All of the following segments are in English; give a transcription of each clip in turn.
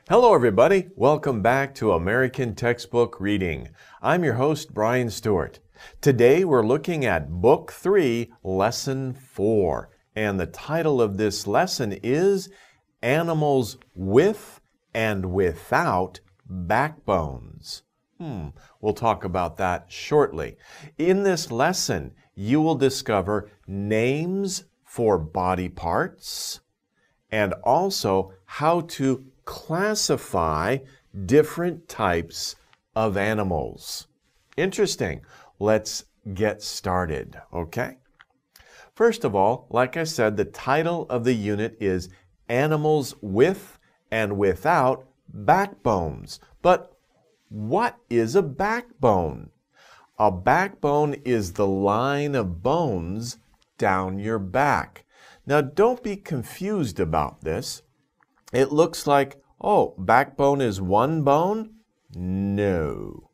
Hello everybody, welcome back to American Textbook Reading. I'm your host, Brian Stuart. Today we're looking at Book 3, Lesson 4, and the title of this lesson is Animals with and Without Backbones. We'll talk about that shortly. In this lesson, you will discover names for body parts and also how to classify different types of animals. Interesting. Let's get started, okay? First of all, like I said, the title of the unit is Animals with and Without Backbones. But what is a backbone? A backbone is the line of bones down your back. Now, don't be confused about this. It looks like, oh, backbone is one bone? No.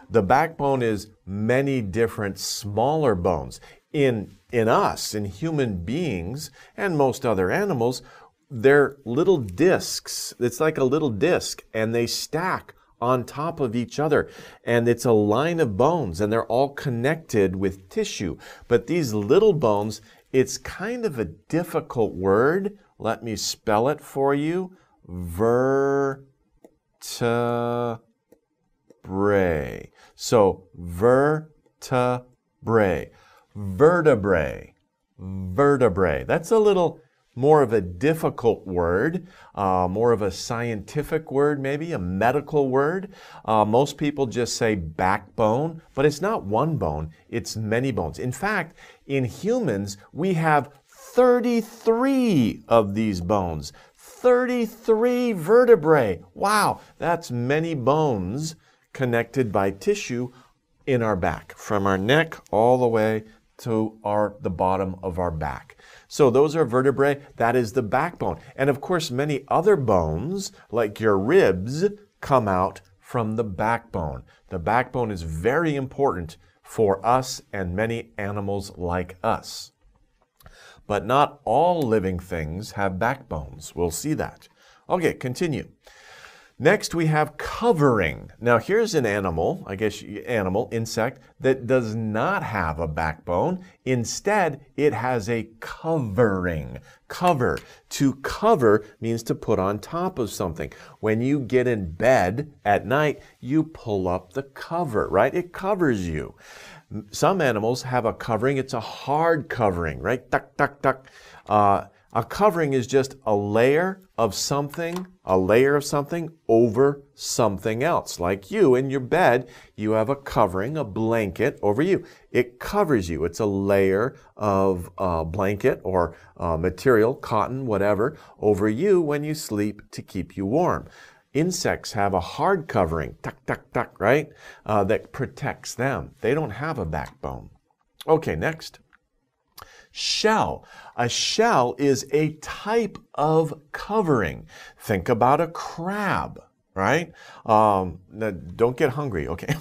The backbone is many different smaller bones. In us, in human beings, and most other animals, they're little discs. It's like a little disc, and they stack on top of each other. And it's a line of bones, and they're all connected with tissue. But these little bones, it's kind of a difficult word. Let me spell it for you. Vertebrae. So vertebrae. Vertebrae. Vertebrae. That's a little more of a difficult word, more of a scientific word, maybe a medical word. Most people just say backbone, but it's not one bone, it's many bones. In fact, in humans, we have 33 of these bones. 33 vertebrae. Wow, that's many bones connected by tissue in our back, from our neck all the way to the bottom of our back. So those are vertebrae. That is the backbone. And of course, many other bones, like your ribs, come out from the backbone. The backbone is very important for us and many animals like us. But not all living things have backbones. We'll see that. Okay, continue. Next, we have covering. Now, here's an animal, insect, that does not have a backbone. Instead, it has a covering. Cover. To cover means to put on top of something. When you get in bed at night, you pull up the cover, right? It covers you. Some animals have a covering. It's a hard covering, right? Tuck, tuck, tuck. A covering is just a layer of something over something else. Like you in your bed, you have a covering, a blanket over you. It covers you. It's a layer of blanket or material, cotton, whatever, over you when you sleep to keep you warm. Insects have a hard covering, tuck, tuck, tuck, right? That protects them. They don't have a backbone. Okay, next. Shell. A shell is a type of covering. Think about a crab, right? Don't get hungry, okay?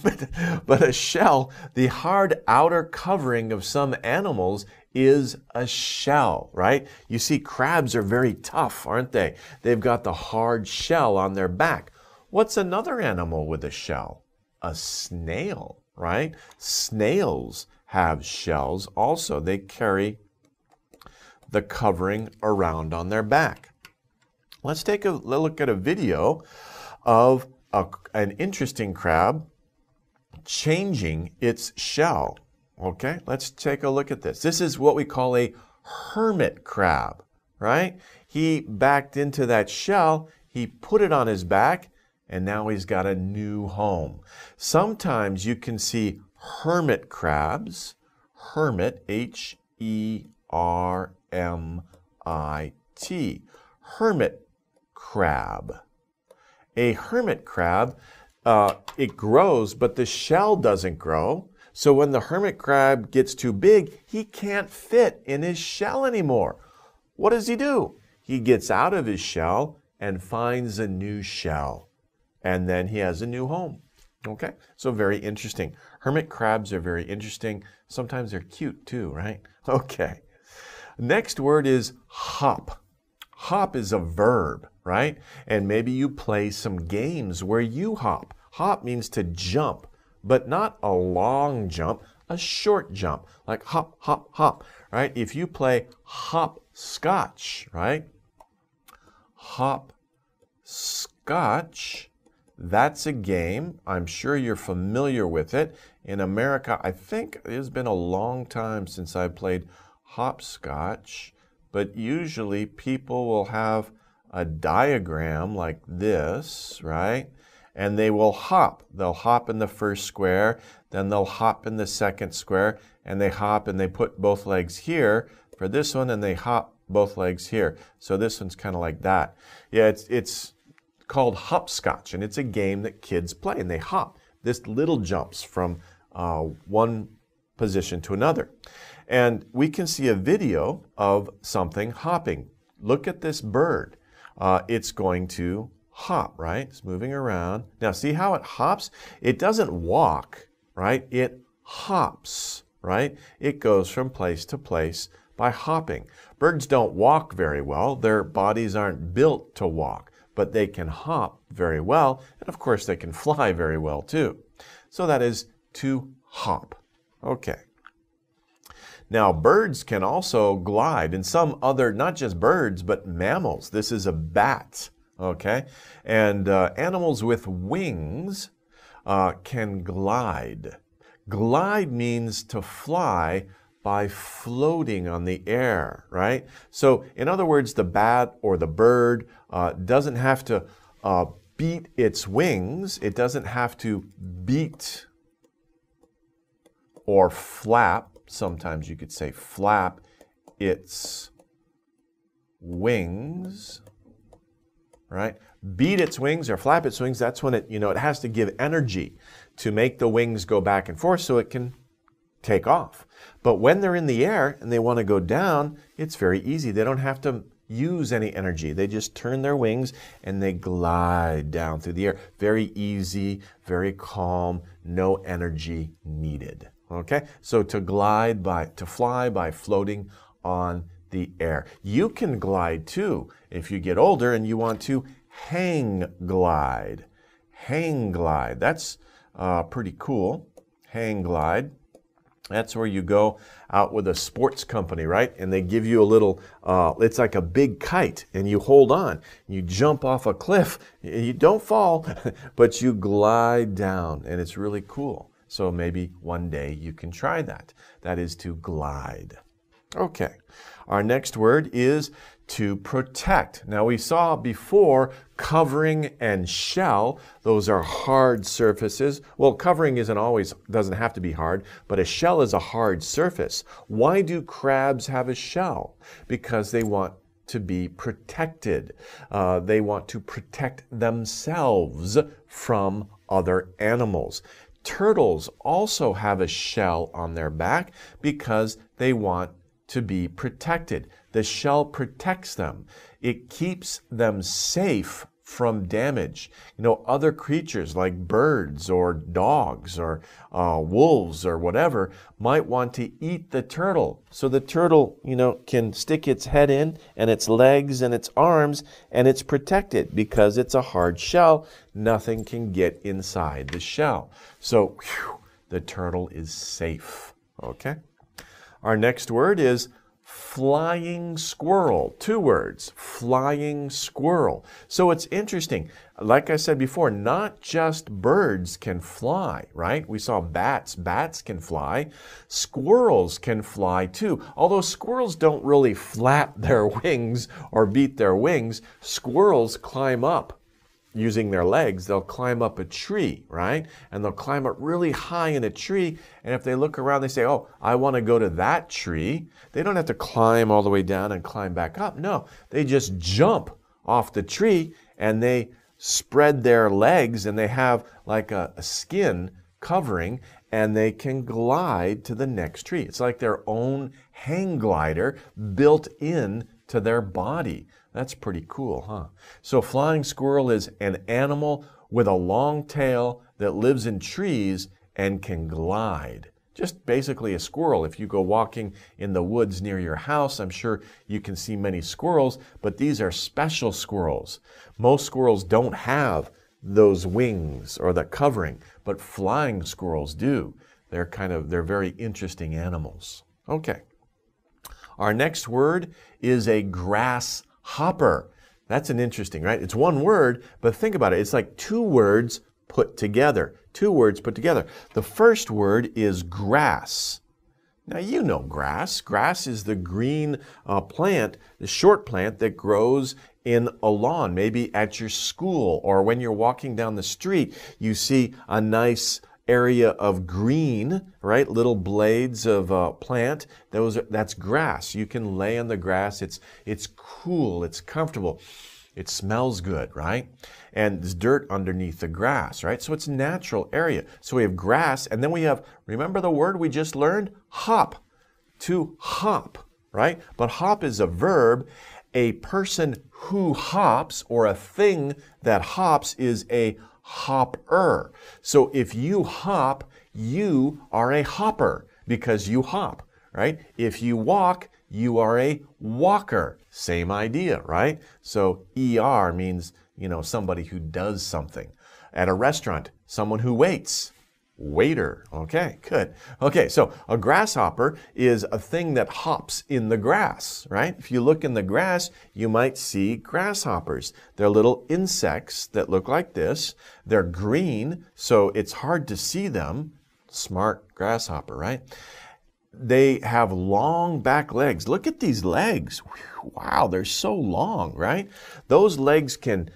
But a shell, the hard outer covering of some animals is a shell, right? You see, crabs are very tough, aren't they? They've got the hard shell on their back. What's another animal with a shell? A snail, right? Snails have shells also. They carry the covering around on their back. Let's take a look at a video of an interesting crab changing its shell. Okay, let's take a look at this. This is what we call a hermit crab, right? He backed into that shell, he put it on his back, and now he's got a new home. Sometimes you can see hermit crabs, hermit, H-E-R-M-I-T, hermit crab. A hermit crab, it grows, but the shell doesn't grow. So when the hermit crab gets too big, he can't fit in his shell anymore. What does he do? He gets out of his shell and finds a new shell. And then he has a new home. Okay, so very interesting. Hermit crabs are very interesting. Sometimes they're cute too, right? Okay. Next word is hop. Hop is a verb, right? And maybe you play some games where you hop. Hop means to jump, but not a long jump, a short jump, like hop, hop, hop, right? If you play hopscotch, right? Hopscotch, that's a game. I'm sure you're familiar with it. In America, I think it has been a long time since I played hopscotch, but usually people will have a diagram like this, right? And they will hop. They'll hop in the first square, then they'll hop in the second square, and they hop and they put both legs here for this one, and they hop both legs here. So this one's kind of like that. Yeah, it's called hopscotch, and it's a game that kids play, and they hop. This little jumps from one position to another. And we can see a video of something hopping. Look at this bird. It's going to hop, right? It's moving around. Now, see how it hops? It doesn't walk, right? It hops, right? It goes from place to place by hopping. Birds don't walk very well. Their bodies aren't built to walk, but they can hop very well. And of course, they can fly very well too. So that is to hop. Okay. Now, birds can also glide, and some other, not just birds, but mammals. This is a bat, okay? And animals with wings can glide. Glide means to fly by floating on the air, right? So, in other words, the bat or the bird doesn't have to beat its wings. It doesn't have to beat or flap. Sometimes you could say flap its wings, right? Beat its wings or flap its wings, that's when it has to give energy to make the wings go back and forth so it can take off. But when they're in the air and they want to go down, it's very easy. They don't have to use any energy. They just turn their wings and they glide down through the air. Very easy, very calm, no energy needed. Okay, so to fly by floating on the air. You can glide too if you get older and you want to hang glide. Hang glide, that's pretty cool. Hang glide. That's where you go out with a sports company, right? And they give you a little, it's like a big kite, and you hold on. You jump off a cliff. You don't fall, but you glide down, and it's really cool. So maybe one day you can try that. That is to glide. Okay, our next word is to protect. Now we saw before covering and shell. Those are hard surfaces. Well, covering doesn't have to be hard, but a shell is a hard surface. Why do crabs have a shell? Because they want to be protected. They want to protect themselves from other animals. Turtles also have a shell on their back because they want to be protected. The shell protects them. It keeps them safe from damage. Other creatures like birds or dogs or wolves or whatever might want to eat the turtle. So the turtle, can stick its head in and its legs and its arms, and it's protected because it's a hard shell. Nothing can get inside the shell. So the turtle is safe. Okay? Our next word is flying squirrel. 2 words, flying squirrel. So it's interesting. Like I said before, not just birds can fly, right? We saw bats. Bats can fly. Squirrels can fly too. Although squirrels don't really flap their wings or beat their wings, squirrels climb up. Using their legs, they'll climb up a tree, right? And they'll climb up really high in a tree. And if they look around, they say, oh, I want to go to that tree. They don't have to climb all the way down and climb back up. No, they just jump off the tree and they spread their legs and they have like a skin covering and they can glide to the next tree. It's like their own hang glider built in to their body. That's pretty cool, huh? So flying squirrel is an animal with a long tail that lives in trees and can glide. just basically a squirrel. If you go walking in the woods near your house, I'm sure you can see many squirrels, but these are special squirrels. Most squirrels don't have those wings or the covering, but flying squirrels do. They're very interesting animals. Okay. Our next word is a grasshopper. That's an interesting, right? It's one word, but think about it. It's like two words put together. Two words put together. The first word is grass. Now, you know grass. Grass is the green plant, the short plant that grows in a lawn, maybe at your school, or when you're walking down the street, you see a nice area of green, right? Little blades of plant. That's grass. You can lay on the grass. It's cool. It's comfortable. It smells good, right? And there's dirt underneath the grass, right? So it's a natural area. So we have grass, and then we have, remember the word we just learned? Hop. To hop, right? But hop is a verb. A person who hops, or a thing that hops, is a hopper. So if you hop, you are a hopper because you hop, right? If you walk, you are a walker. Same idea, right? So ER means, somebody who does something. At a restaurant, someone who waits. Waiter. Okay, good. Okay, so a grasshopper is a thing that hops in the grass, right? If you look in the grass, you might see grasshoppers. They're little insects that look like this. They're green, so it's hard to see them. Smart grasshopper, right? They have long back legs. Look at these legs. Wow, they're so long, right? Those legs can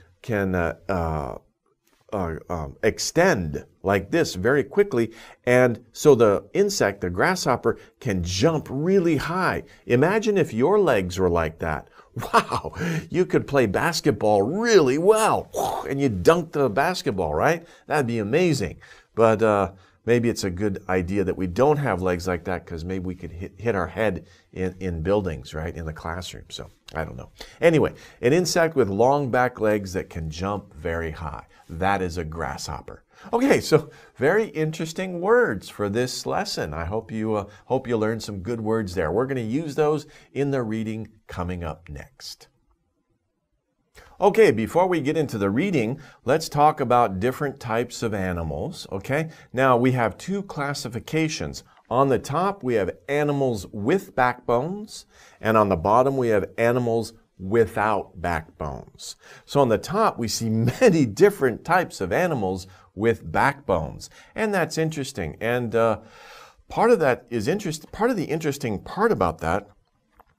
extend like this very quickly, and so the insect, the grasshopper, can jump really high. Imagine if your legs were like that. Wow, you could play basketball really well, and you dunk the basketball, right? That'd be amazing. But maybe it's a good idea that we don't have legs like that, because maybe we could hit our head in buildings, right, in the classroom. So I don't know. Anyway, an insect with long back legs that can jump very high. That is a grasshopper. Okay, so very interesting words for this lesson. I hope you learned some good words there. We're going to use those in the reading coming up next. Okay, before we get into the reading, let's talk about different types of animals, okay? Now, we have two classifications. On the top, we have animals with backbones, and on the bottom, we have animals without backbones. So on the top, we see many different types of animals with backbones, and that's interesting. And part of the interesting part about that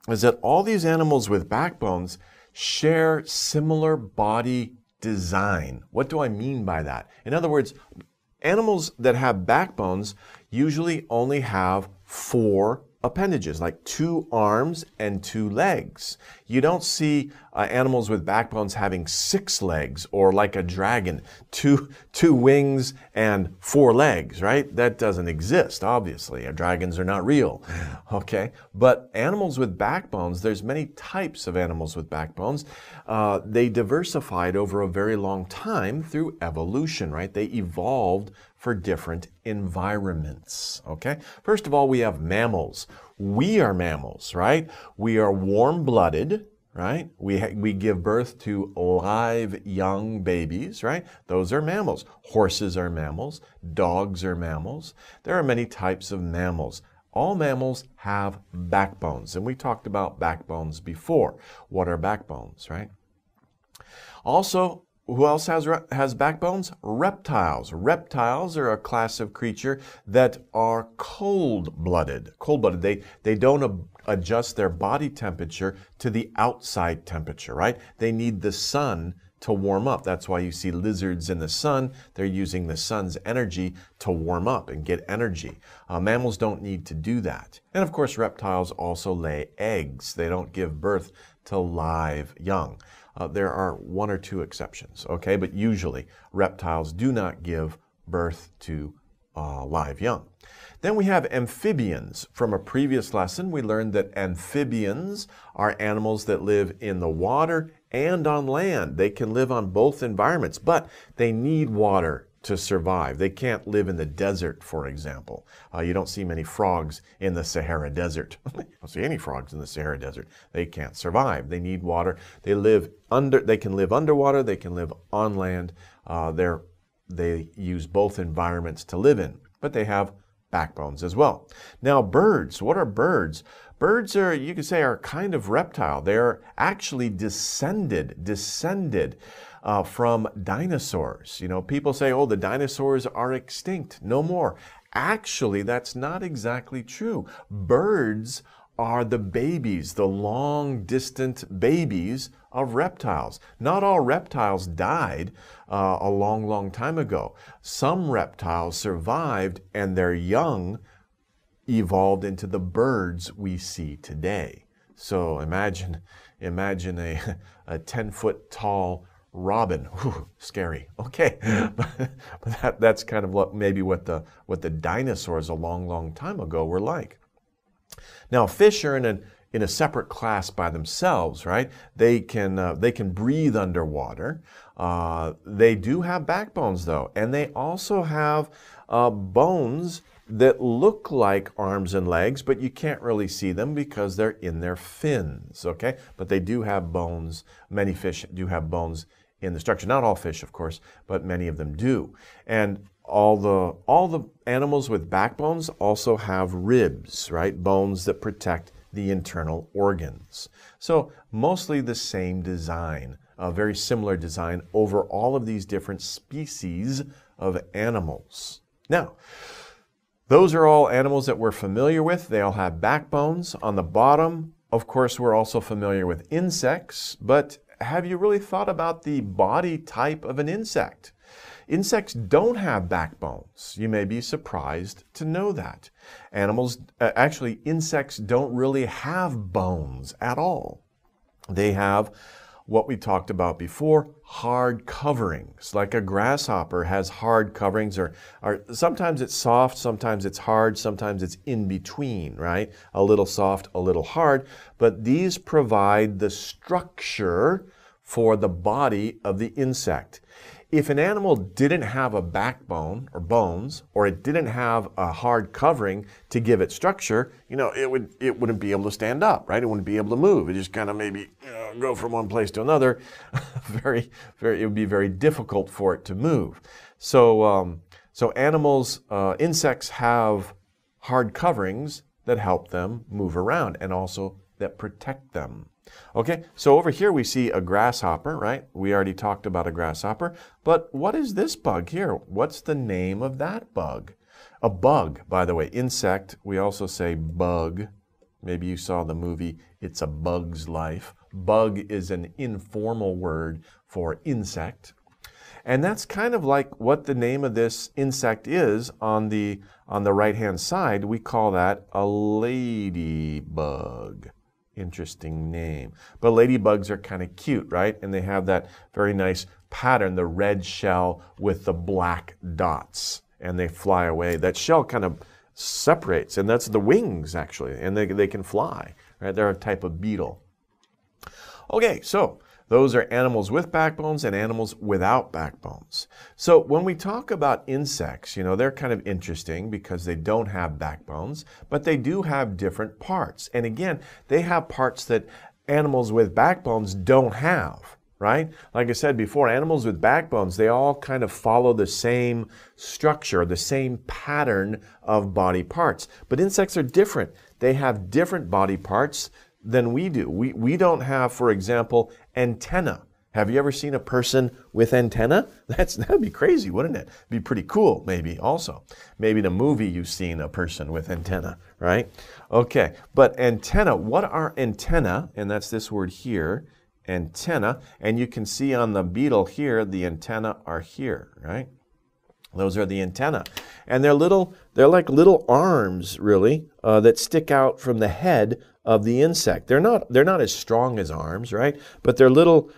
is that all these animals with backbones share similar body design. What do I mean by that? In other words, animals that have backbones usually only have 4 appendages, like 2 arms and 2 legs. You don't see animals with backbones having 6 legs, or like a dragon, two wings and 4 legs, right? That doesn't exist, obviously. Dragons are not real, okay? But animals with backbones, there's many types of animals with backbones. They diversified over a very long time through evolution, right? They evolved for different environments, okay? First of all, we have mammals. We are mammals, right? We are warm-blooded, right? We give birth to live young babies, right? Those are mammals. Horses are mammals. Dogs are mammals. There are many types of mammals. All mammals have backbones, and we talked about backbones before. What are backbones, right? Also, who else has backbones? Reptiles. Reptiles are a class of creature that are cold-blooded. Cold-blooded. They don't adjust their body temperature to the outside temperature, right? They need the sun to warm up. That's why you see lizards in the sun. They're using the sun's energy to warm up and get energy. Mammals don't need to do that. And of course, reptiles also lay eggs. They don't give birth to live young. There are 1 or 2 exceptions, okay? But usually, reptiles do not give birth to live young. Then we have amphibians. From a previous lesson, we learned that amphibians are animals that live in the water and on land. They can live on both environments, but they need water to survive. They can't live in the desert, for example. You don't see many frogs in the Sahara Desert. You don't see any frogs in the Sahara Desert. They can't survive. They need water. They can live underwater. They can live on land. They use both environments to live in, but they have backbones as well. Now, birds. What are birds? Birds are, you could say, are kind of reptile. They're actually descended from dinosaurs. You know, people say, oh, the dinosaurs are extinct. No more. Actually, that's not exactly true. Birds are the babies, the long-distant babies of reptiles. Not all reptiles died a long, long time ago. Some reptiles survived, and their young evolved into the birds we see today. So imagine a 10-foot tall robin. Whew, scary. Okay, but that's kind of what the dinosaurs a long, long time ago were like. Now, fish are in a separate class by themselves, right? They can breathe underwater. They do have backbones though, and they also have bones that look like arms and legs, but you can't really see them because they're in their fins, okay? But they do have bones. Many fish do have bones in the structure. Not all fish, of course, but many of them do. And all the animals with backbones also have ribs, right? Bones that protect the internal organs. So mostly the same design, a very similar design over all of these different species of animals. Now, those are all animals that we're familiar with. They all have backbones. On the bottom, of course, we're also familiar with insects, but have you really thought about the body type of an insect? Insects don't have backbones. You may be surprised to know that. Actually, insects don't really have bones at all. They have what we talked about before, hard coverings. Like a grasshopper has hard coverings, or sometimes it's soft, sometimes it's hard, sometimes it's in between, right? A little soft, a little hard, but these provide the structure for the body of the insect. If an animal didn't have a backbone or bones, or it didn't have a hard covering to give it structure, you know, it wouldn't be able to stand up, right? It wouldn't be able to move. It just kind of maybe go from one place to another. It would be very difficult for it to move. So insects have hard coverings that help them move around and also that protect them. Okay, so over here we see a grasshopper, right? We already talked about a grasshopper, but what is this bug here? What's the name of that bug? A bug, by the way, insect, we also say bug. Maybe you saw the movie It's a Bug's Life. Bug is an informal word for insect. And that's kind of like what the name of this insect is on the right-hand side. We call that a ladybug. Interesting name. But ladybugs are kind of cute, right? And they have that very nice pattern, the red shell with the black dots. And they fly away. That shell kind of separates, and that's the wings, actually. And they can fly, right? They're a type of beetle. Okay, so those are animals with backbones and animals without backbones. So when we talk about insects, you know, they're kind of interesting because they don't have backbones, but they do have different parts. And again, they have parts that animals with backbones don't have, right? Like I said before, animals with backbones, they all kind of follow the same structure, the same pattern of body parts. But insects are different. They have different body parts than we do. We don't have, for example, antenna. Have you ever seen a person with antenna? That'd be crazy, wouldn't it? Be pretty cool, maybe, also. Maybe in a movie you've seen a person with antenna, right? Okay, but antenna, what are antenna? And that's this word here, antenna. And you can see on the beetle here, the antenna are here, right? Those are the antenna. And they're like little arms, really, that stick out from the head of the insect. They're not as strong as arms, right? But they're little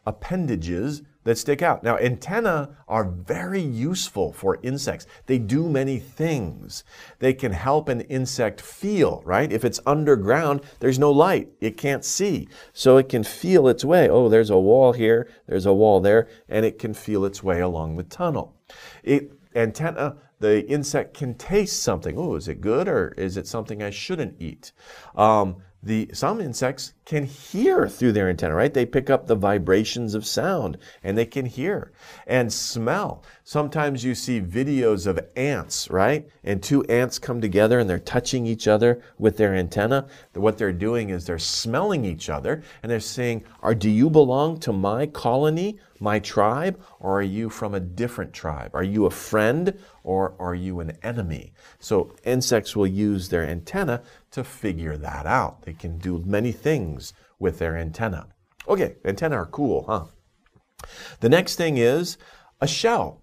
appendages that stick out. Now, antennae are very useful for insects. They do many things. They can help an insect feel, right? If it's underground, there's no light. It can't see. So it can feel its way. Oh, there's a wall here, there's a wall there, and it can feel its way along the tunnel. Antenna, the insect can taste something. Oh, is it good or is it something I shouldn't eat? Some insects can hear through their antenna, right? They pick up the vibrations of sound and they can hear. And smell. Sometimes you see videos of ants, right? And two ants come together and they're touching each other with their antenna. What they're doing is they're smelling each other and they're saying, do you belong to my colony, my tribe, or are you from a different tribe? Are you a friend or are you an enemy? So insects will use their antenna to figure that out. They can do many things with their antenna. Okay, antennae are cool, huh? The next thing is a shell.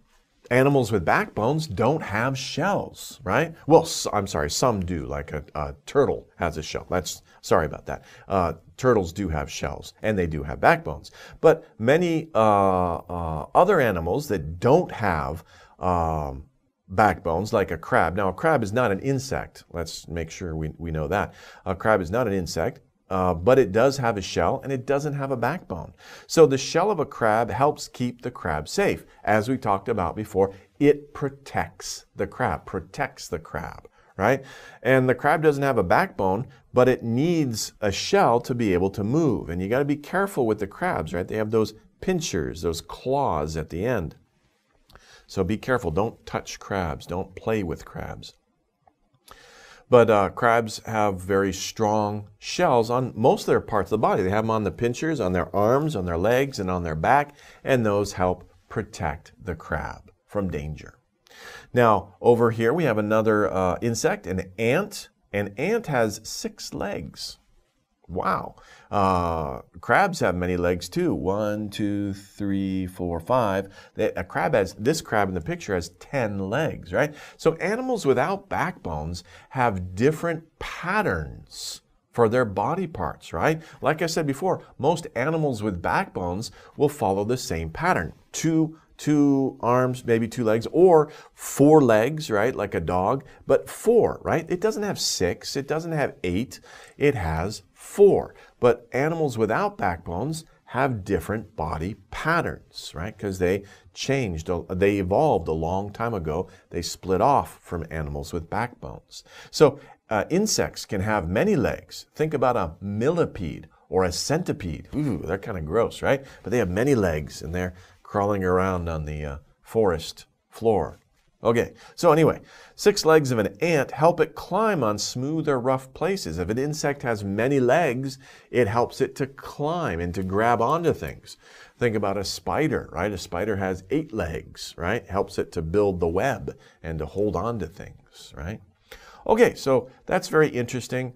Animals with backbones don't have shells, right? Well, I'm sorry, some do, like a turtle has a shell. Sorry about that. Turtles do have shells, and they do have backbones. But many other animals that don't have backbones, like a crab. Now, a crab is not an insect. Let's make sure we know that. A crab is not an insect. But it does have a shell and it doesn't have a backbone. So the shell of a crab helps keep the crab safe. As we talked about before, it protects the crab, right? And the crab doesn't have a backbone, but it needs a shell to be able to move. And you got to be careful with the crabs, right? They have those pinchers, those claws at the end. So be careful. Don't touch crabs. Don't play with crabs. But crabs have very strong shells on most of their parts of the body. They have them on the pinchers, on their arms, on their legs, and on their back, and those help protect the crab from danger. Now, over here we have another insect, an ant. An ant has 6 legs. Wow. Crabs have many legs too. 1, 2, 3, 4, 5. This crab in the picture has 10 legs, right? So animals without backbones have different patterns for their body parts, right? Like I said before, most animals with backbones will follow the same pattern. Two arms, maybe 2 legs, or 4 legs, right? Like a dog, but 4, right? It doesn't have 6, it doesn't have 8, it has 4. But animals without backbones have different body patterns, right? Because they evolved a long time ago. They split off from animals with backbones. So insects can have many legs. Think about a millipede or a centipede. Ooh, they're kind of gross, right? But they have many legs and they're crawling around on the forest floor. Okay, so anyway, 6 legs of an ant help it climb on smooth or rough places. If an insect has many legs, it helps it to climb and to grab onto things. Think about a spider, right? A spider has 8 legs, right? Helps it to build the web and to hold on to things, right? Okay, so that's very interesting.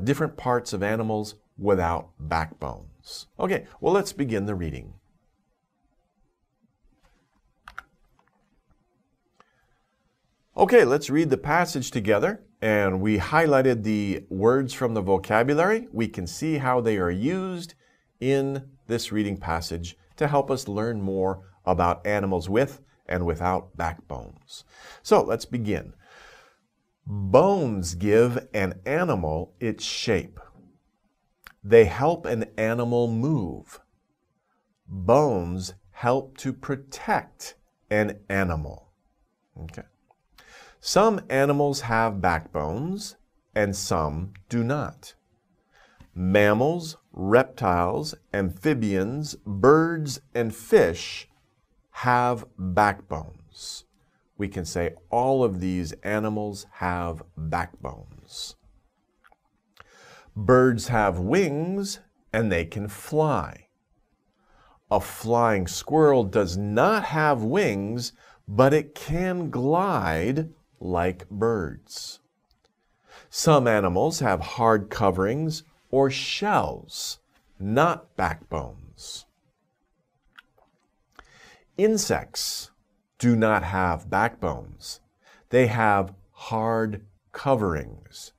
Different parts of animals without backbones. Okay, well, let's begin the reading. Okay, let's read the passage together, and we highlighted the words from the vocabulary. We can see how they are used in this reading passage to help us learn more about animals with and without backbones. So let's begin. Bones give an animal its shape. They help an animal move. Bones help to protect an animal. Okay. Some animals have backbones and some do not. Mammals, reptiles, amphibians, birds, and fish have backbones. We can say all of these animals have backbones. Birds have wings and they can fly. A flying squirrel does not have wings, but it can glide like birds. Some animals have hard coverings or shells, not backbones. Insects do not have backbones. They have hard coverings.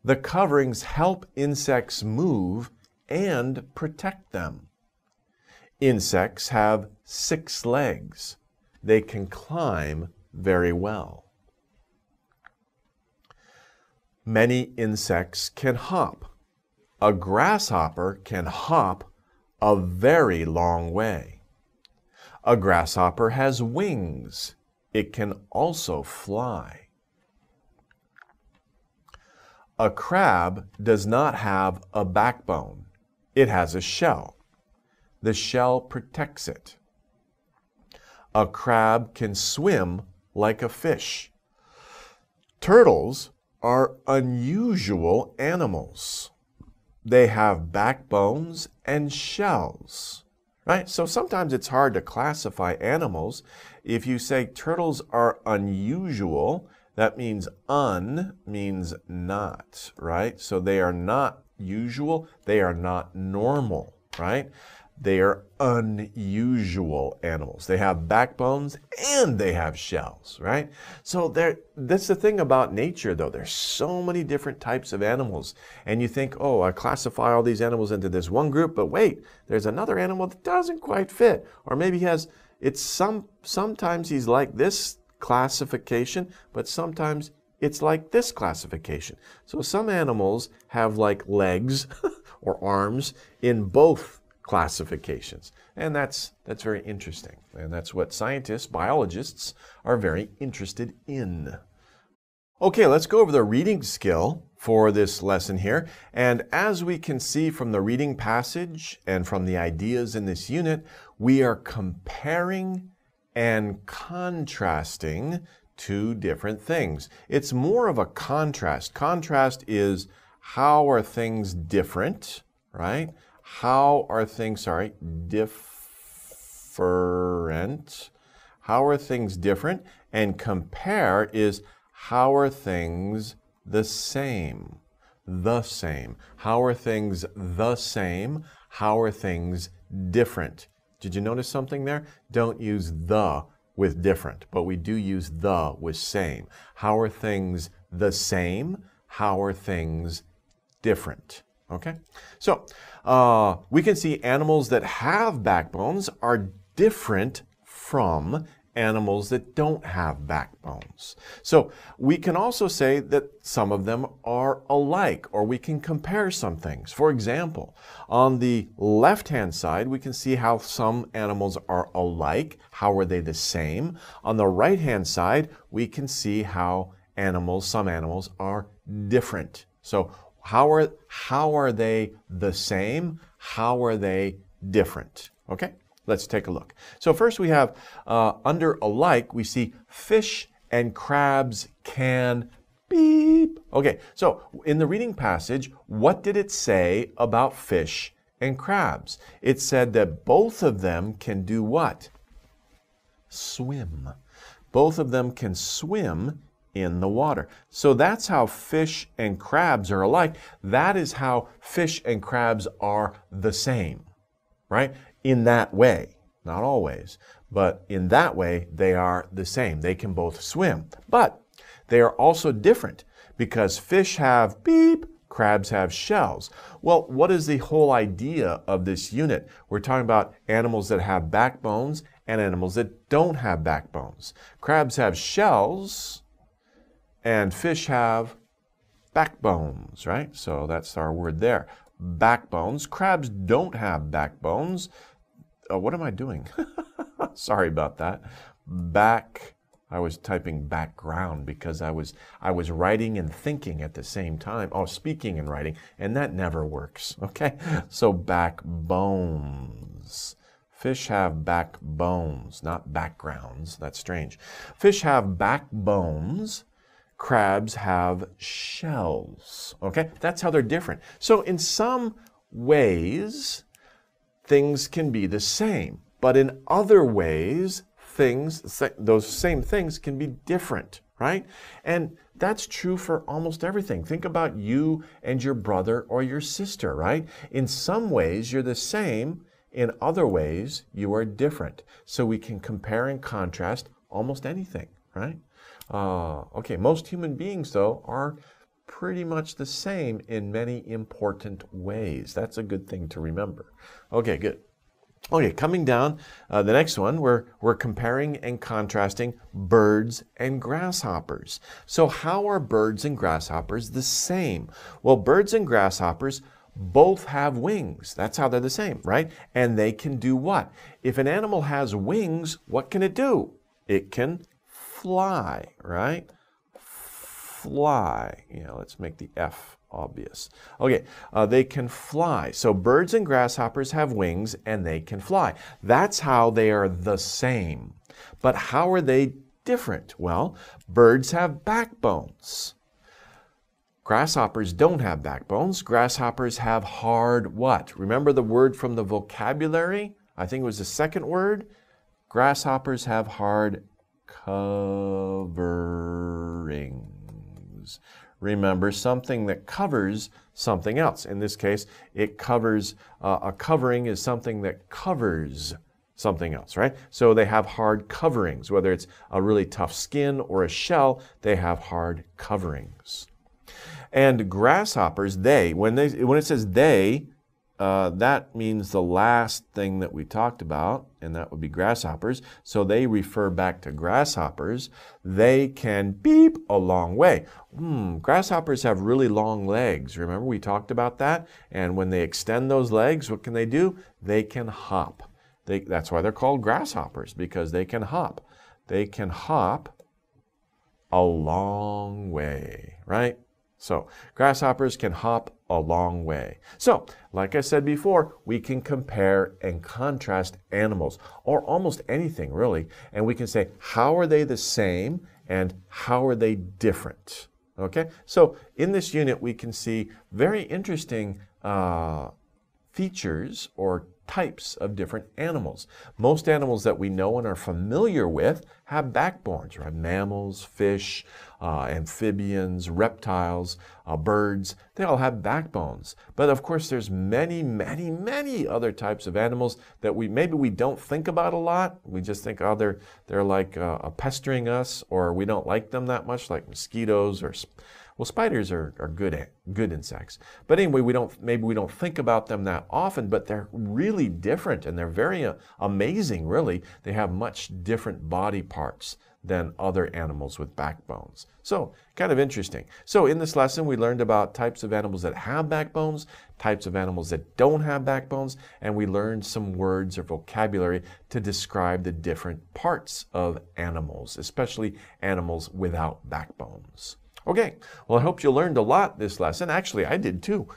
The coverings help insects move and protect them. Insects have 6 legs. They can climb very well. Many insects can hop. A grasshopper can hop a very long way. A grasshopper has wings. It can also fly. A crab does not have a backbone. It has a shell. The shell protects it. A crab can swim like a fish. Turtles are unusual animals. They have backbones and shells, right? So sometimes it's hard to classify animals. If you say turtles are unusual, that means un means not, right? So they are not usual, they are not normal, right? They are unusual animals. They have backbones and they have shells, right? So that's the thing about nature, though. There's so many different types of animals. And you think, oh, I classify all these animals into this one group, but wait, there's another animal that doesn't quite fit. Or maybe sometimes he's like this classification, but sometimes it's like this classification. So some animals have like legs or arms in both classifications. And that's very interesting. And that's what scientists, biologists, are very interested in. Okay, let's go over the reading skill for this lesson here. And as we can see from the reading passage and from the ideas in this unit, we are comparing and contrasting two different things. It's more of a contrast. Contrast is how are things different, right? How are things, different? How are things different? And compare is how are things the same? The same. How are things the same? How are things different? Did you notice something there? Don't use the with different, but we do use the with same. How are things the same? How are things different? Okay, so we can see animals that have backbones are different from animals that don't have backbones. So we can also say that some of them are alike, or we can compare some things. For example, on the left-hand side, we can see how some animals are alike. How are they the same? On the right-hand side, we can see how some animals are different. So how are they the same? How are they different? Okay, let's take a look. So first we have, under alike, we see fish and crabs can beep. Okay, so in the reading passage, what did it say about fish and crabs? It said that both of them can do what? Swim. Both of them can swim in the water. So that's how fish and crabs are alike. That is how fish and crabs are the same, right? In that way, not always, but in that way, they are the same. They can both swim, but they are also different because fish have beep, crabs have shells. Well, what is the whole idea of this unit? We're talking about animals that have backbones and animals that don't have backbones. Crabs have shells, and fish have backbones, right? So that's our word there. Backbones. Crabs don't have backbones. What am I doing? Sorry about that. I was typing background because I was writing and thinking at the same time. Oh, speaking and writing, and that never works, okay? So backbones. Fish have backbones, not backgrounds. That's strange. Fish have backbones. Crabs have shells, okay? That's how they're different. So in some ways, things can be the same, but in other ways, those same things can be different, right? And that's true for almost everything. Think about you and your brother or your sister, right? In some ways, you're the same. In other ways, you are different. So we can compare and contrast almost anything, right? Okay, most human beings, though, are pretty much the same in many important ways. That's a good thing to remember. Okay, good. Okay, coming down, the next one, we're comparing and contrasting birds and grasshoppers. So how are birds and grasshoppers the same? Well, birds and grasshoppers both have wings. That's how they're the same, right? And they can do what? If an animal has wings, what can it do? It can fly, right? Fly. Let's make the F obvious. Okay, they can fly. So birds and grasshoppers have wings and they can fly. That's how they are the same. But how are they different? Well, birds have backbones. Grasshoppers don't have backbones. Grasshoppers have hard what? Remember the word from the vocabulary? I think it was the second word. Grasshoppers have hard coverings. Remember, something that covers something else. In this case, it covers, a covering is something that covers something else, right? So they have hard coverings. Whether it's a really tough skin or a shell, they have hard coverings. And grasshoppers, when it says they, that means the last thing that we talked about, and that would be grasshoppers. So they refer back to grasshoppers. They can beep a long way. Grasshoppers have really long legs. Remember we talked about that? And when they extend those legs, what can they do? They can hop. That's why they're called grasshoppers, because they can hop. They can hop a long way, right? So grasshoppers can hop a long way. So, like I said before, we can compare and contrast animals, or almost anything really, and we can say, how are they the same and how are they different? Okay, so in this unit we can see very interesting features or types of different animals. Most animals that we know and are familiar with have backbones, right? Mammals, fish, amphibians, reptiles, birds, they all have backbones. But of course there's many, many, many other types of animals that maybe we don't think about a lot. We just think, oh, they're like pestering us, or we don't like them that much, like mosquitoes or well, spiders are good insects. But anyway, maybe we don't think about them that often, but they're really different and they're very amazing, really. They have much different body parts than other animals with backbones. So, kind of interesting. So, in this lesson, we learned about types of animals that have backbones, types of animals that don't have backbones, and we learned some words or vocabulary to describe the different parts of animals, especially animals without backbones. Okay, well, I hope you learned a lot this lesson. Actually, I did too.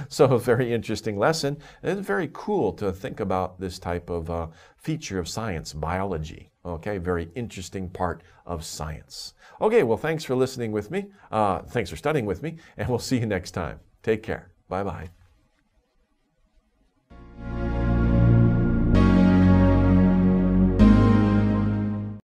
So a very interesting lesson. It's very cool to think about this type of feature of science, biology. Okay, very interesting part of science. Okay, well, thanks for listening with me. Thanks for studying with me, and we'll see you next time. Take care. Bye-bye.